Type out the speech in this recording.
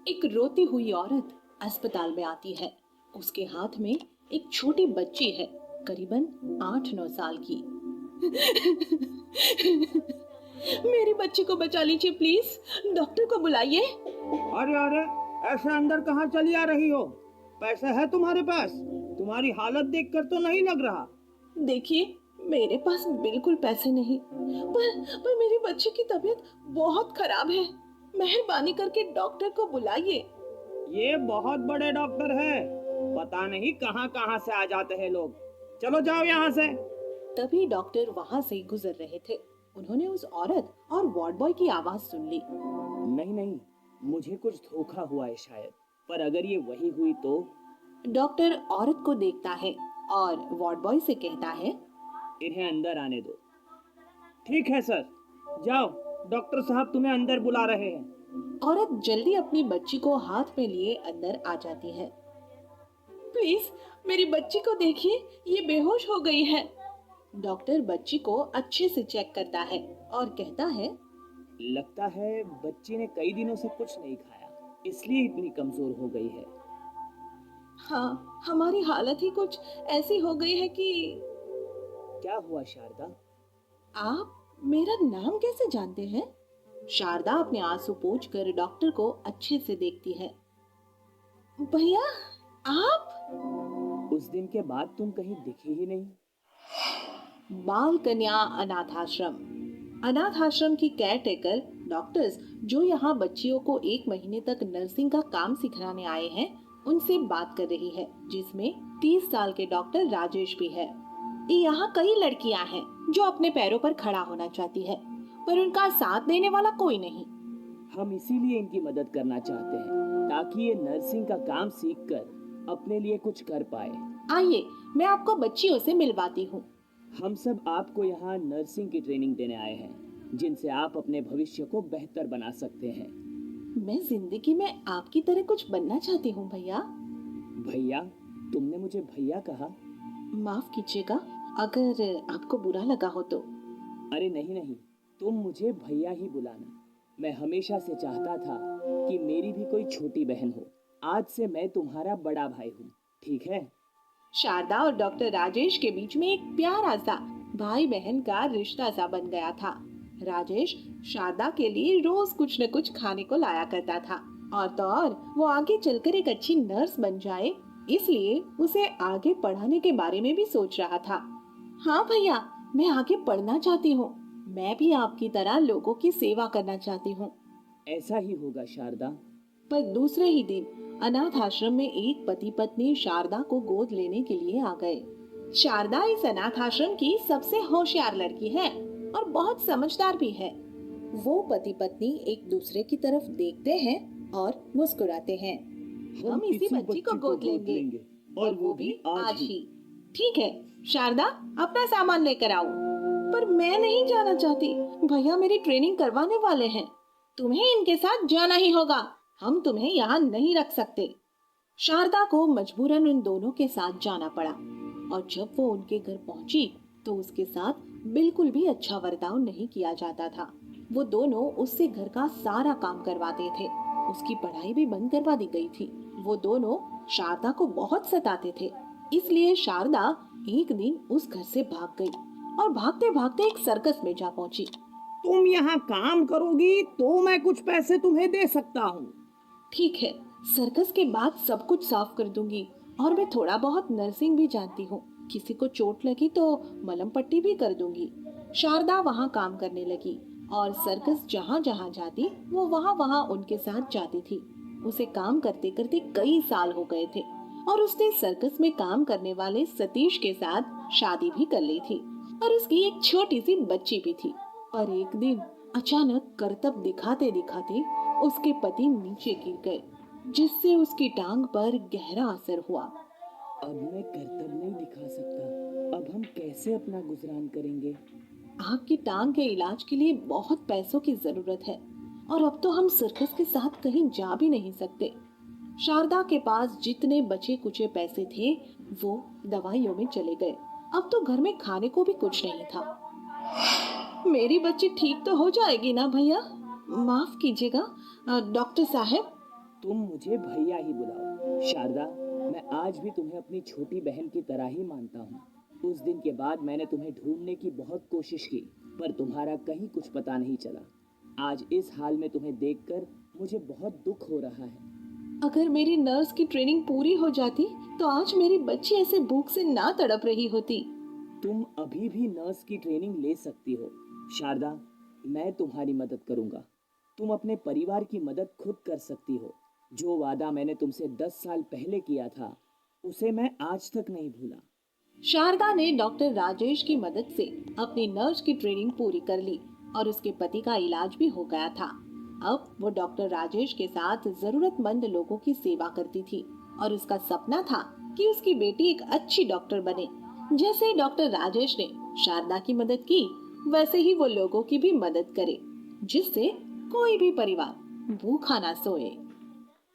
एक रोती हुई औरत अस्पताल में आती है। उसके हाथ में एक छोटी बच्ची है, करीबन 8-9 साल की। मेरी बच्ची को बचा लीजिए प्लीज, डॉक्टर को बुलाइए। अरे अरे, ऐसे अंदर कहाँ चली आ रही हो? पैसे है तुम्हारे पास? तुम्हारी हालत देखकर तो नहीं लग रहा। देखिए, मेरे पास बिल्कुल पैसे नहीं, पर मेरी बच्ची की तबीयत बहुत खराब है। मेहरबानी करके डॉक्टर को बुलाइए। ये बहुत बड़े डॉक्टर है, पता नहीं कहाँ कहाँ से आ जाते हैं लोग। चलो जाओ यहाँ से। तभी डॉक्टर वहां से गुजर रहे थे। उन्होंने उस औरत और वार्ड बॉय की आवाज सुन ली। नहीं नहीं, मुझे कुछ धोखा हुआ है शायद, पर अगर ये वही हुई तो। डॉक्टर औरत को देखता है और वार्ड बॉय से कहता है, इन्हें अंदर आने दो। ठीक है सर, जाओ, डॉक्टर साहब तुम्हें अंदर बुला रहे हैं। औरत जल्दी अपनी बच्ची को हाथ में लिए अंदर आ जाती है। प्लीज मेरी बच्ची को देखिए, ये बेहोश हो गई है। डॉक्टर बच्ची को अच्छे से चेक करता है और कहता है, लगता है बच्ची ने कई दिनों से कुछ नहीं खाया, इसलिए इतनी कमजोर हो गई है। हाँ, हमारी हालत ही कुछ ऐसी हो गई है कि। क्या हुआ शारदा? आप मेरा नाम कैसे जानते हैं? शारदा अपने आंसू पोंछकर डॉक्टर को अच्छे से देखती है। भैया, आप? उस दिन के बाद तुम कहीं दिखे ही नहीं। बाल कन्या अनाथ आश्रम। अनाथ आश्रम की केयर टेकर डॉक्टर्स जो यहाँ बच्चियों को 1 महीने तक नर्सिंग का काम सिखाने आए हैं, उनसे बात कर रही है, जिसमें 30 साल के डॉक्टर राजेश भी है। यहाँ कई लड़कियां हैं जो अपने पैरों पर खड़ा होना चाहती है, पर उनका साथ देने वाला कोई नहीं। हम इसीलिए इनकी मदद करना चाहते हैं, ताकि ये नर्सिंग का काम सीखकर अपने लिए कुछ कर पाए। आइए, मैं आपको बच्चियों से मिलवाती हूँ। हम सब आपको यहाँ नर्सिंग की ट्रेनिंग देने आए हैं, जिनसे आप अपने भविष्य को बेहतर बना सकते हैं। मैं जिंदगी में आपकी तरह कुछ बनना चाहती हूँ भैया। भैया? तुमने मुझे भैया कहा? माफ कीजिएगा, अगर आपको बुरा लगा हो तो। अरे नहीं नहीं, तुम मुझे भैया ही बुलाना। मैं हमेशा से चाहता था कि मेरी भी कोई छोटी बहन हो। आज से मैं तुम्हारा बड़ा भाई हूँ, ठीक है? शारदा और डॉक्टर राजेश के बीच में एक प्यारा सा भाई बहन का रिश्ता सा बन गया था। राजेश शारदा के लिए रोज कुछ न कुछ खाने को लाया करता था, और तो और वो आगे चलकर एक अच्छी नर्स बन जाए, इसलिए उसे आगे पढ़ाने के बारे में भी सोच रहा था। हाँ भैया, मैं आगे पढ़ना चाहती हूँ। मैं भी आपकी तरह लोगों की सेवा करना चाहती हूँ। ऐसा ही होगा शारदा। पर दूसरे ही दिन अनाथ आश्रम में एक पति पत्नी शारदा को गोद लेने के लिए आ गए। शारदा इस अनाथ आश्रम की सबसे होशियार लड़की है और बहुत समझदार भी है। वो पति पत्नी एक दूसरे की तरफ देखते हैं और मुस्कुराते हैं। हम इसी बच्ची को गोद लेंगे, और वो भी आज ही। ठीक है शारदा, अपना सामान लेकर आओ। पर मैं नहीं जाना चाहती, भैया मेरी ट्रेनिंग करवाने वाले हैं। तुम्हें इनके साथ जाना ही होगा, हम तुम्हें यहाँ नहीं रख सकते। शारदा को मजबूरन उन दोनों के साथ जाना पड़ा, और जब वो उनके घर पहुंची तो उसके साथ बिल्कुल भी अच्छा बर्ताव नहीं किया जाता था। वो दोनों उससे घर का सारा काम करवाते थे, उसकी पढ़ाई भी बंद करवा दी गई थी। वो दोनों शारदा को बहुत सताते थे, इसलिए शारदा एक दिन उस घर से भाग गई और भागते भागते एक सर्कस में जा पहुंची। तुम यहाँ काम करोगी तो मैं कुछ पैसे तुम्हें दे सकता हूँ। ठीक है, सर्कस के बाद सब कुछ साफ कर दूंगी, और मैं थोड़ा बहुत नर्सिंग भी जानती हूँ। किसी को चोट लगी तो मलहम पट्टी भी कर दूंगी। शारदा वहाँ काम करने लगी और सर्कस जहाँ जहाँ जाती वो वहाँ वहाँ उनके साथ जाती थी। उसे काम करते करते कई साल हो गए थे और उसने सर्कस में काम करने वाले सतीश के साथ शादी भी कर ली थी, और उसकी एक छोटी सी बच्ची भी थी। और एक दिन अचानक करतब दिखाते दिखाते उसके पति नीचे गिर गए, जिससे उसकी टांग पर गहरा असर हुआ। अब मैं करतब नहीं दिखा सकता, अब हम कैसे अपना गुजरान करेंगे? आपकी टांग के इलाज के लिए बहुत पैसों की जरूरत है, और अब तो हम सर्कस के साथ कहीं जा भी नहीं सकते। शारदा के पास जितने बचे कुचे पैसे थे वो दवाइयों में चले गए। अब तो घर में खाने को भी कुछ नहीं था। मेरी बच्ची ठीक तो हो जाएगी ना भैया? माफ कीजिएगा डॉक्टर साहब। तुम मुझे भैया ही बुलाओ। शारदा, मैं आज भी तुम्हें अपनी छोटी बहन की तरह ही मानता हूँ। उस दिन के बाद मैंने तुम्हें ढूंढने की बहुत कोशिश की, पर तुम्हारा कहीं कुछ पता नहीं चला। आज इस हाल में तुम्हें देखकर मुझे बहुत दुख हो रहा है। अगर मेरी नर्स की ट्रेनिंग पूरी हो जाती तो आज मेरी बच्ची ऐसे भूख से ना तड़प रही होती। तुम अभी भी नर्स की ट्रेनिंग ले सकती हो। शारदा, मैं तुम्हारी मदद करूंगा। तुम अपने परिवार की मदद खुद कर सकती हो। जो वादा मैंने तुमसे 10 साल पहले किया था, उसे मैं आज तक नहीं भूला। शारदा ने डॉक्टर राजेश की मदद से अपनी नर्स की ट्रेनिंग पूरी कर ली और उसके पति का इलाज भी हो गया था। अब वो डॉक्टर राजेश के साथ जरूरतमंद लोगों की सेवा करती थी और उसका सपना था कि उसकी बेटी एक अच्छी डॉक्टर बने। जैसे डॉक्टर राजेश ने शारदा की मदद की, वैसे ही वो लोगों की भी मदद करे, जिससे कोई भी परिवार भूखा ना सोए।